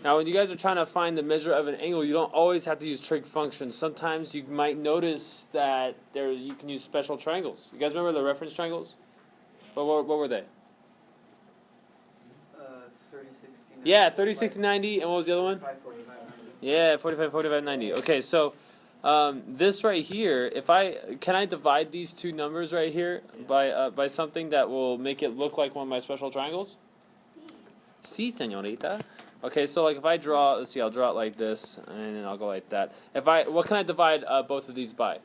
Now, when you guys are trying to find the measure of an angle, you don't always have to use trig functions. Sometimes you might notice that you can use special triangles. You guys remember the reference triangles? What were they? 30, 60, 90. Yeah, 30, 60, 90, and what was the other one? 45, 90. Yeah, 45, 45, 90. Okay, so this right here, can I divide these two numbers right here by something that will make it look like one of my special triangles? Sí, señorita. Okay, so like if I draw, let's see, I'll draw it like this, and then I'll go like that. What can I divide both of these by?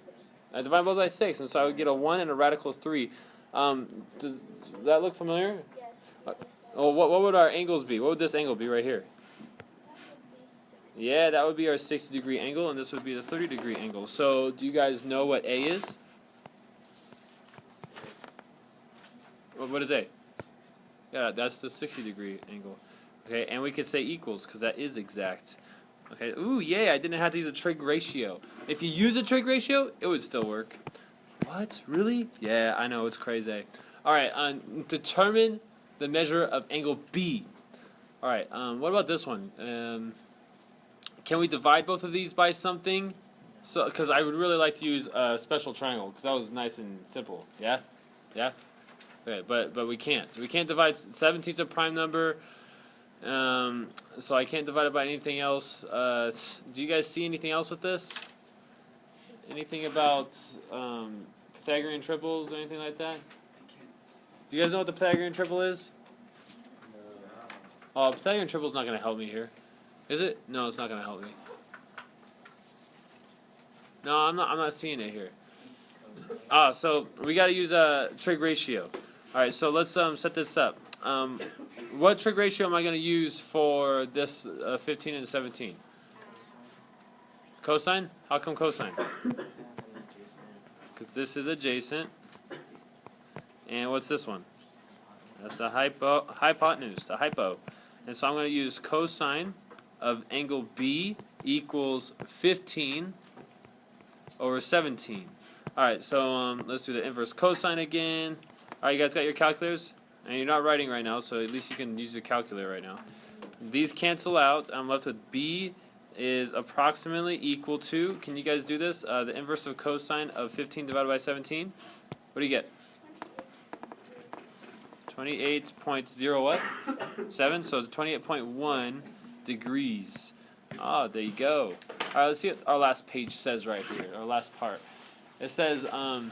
I divide both by 6, and so I would get a 1 and a radical 3. Does that look familiar? Yes. Oh, what would our angles be? What would this angle be right here? Yeah, that would be our 60-degree angle, and this would be the 30-degree angle. So, do you guys know what A is? What is A? Yeah, that's the 60-degree angle. Okay, and we could say equals, because that is exact. Okay, ooh, yay, I didn't have to use a trig ratio. If you use a trig ratio, it would still work. What? Really? Yeah, I know, it's crazy. Alright, determine the measure of angle B. Alright, what about this one? Can we divide both of these by something? So, because I would really like to use a special triangle, because that was nice and simple. Yeah? Yeah? Okay, but we can't. We can't divide 17 is a prime number, so I can't divide it by anything else. Do you guys see anything else with this? Anything about Pythagorean triples or anything like that? Do you guys know what the Pythagorean triple is? Oh, Pythagorean triple is not going to help me here. Is it? No, it's not going to help me. No, I'm not seeing it here. So we got to use a trig ratio. All right, so let's set this up. What trig ratio am I going to use for this 15 and 17? Cosine? How come cosine? Because this is adjacent. And what's this one? That's the hypotenuse, the hypo. And so I'm going to use cosine of angle B equals 15 over 17. Alright, so let's do the inverse cosine again. Alright, you guys got your calculators? And you're not writing right now, so at least you can use your calculator right now. These cancel out. I'm left with B is approximately equal to, can you guys do this? The inverse of cosine of 15 divided by 17. What do you get? 28.0 what? 7, so it's 28.1 degrees. Ah, there you go. Alright, let's see what our last page says right here, our last part. It says, to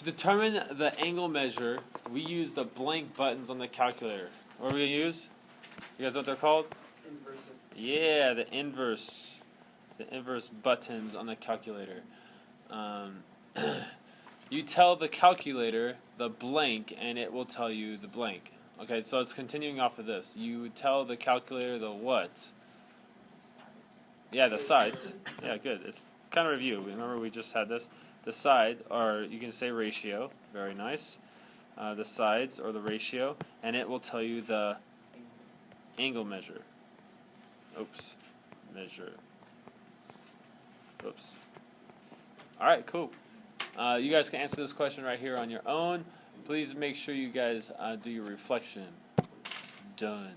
determine the angle measure, we use the blank buttons on the calculator. What are we going to use? You guys know what they're called? Inverse. Yeah, the inverse buttons on the calculator. You tell the calculator the blank, and it will tell you the blank. Okay, so it's continuing off of this. You tell the calculator the what? Yeah, the sides. Yeah, good. It's kind of review. Remember we just had this. The side, or you can say ratio. Very nice. The sides, or the ratio, and it will tell you the angle measure. Oops. Measure. Oops. Alright, cool. You guys can answer this question right here on your own. Please make sure you guys do your reflection. Done.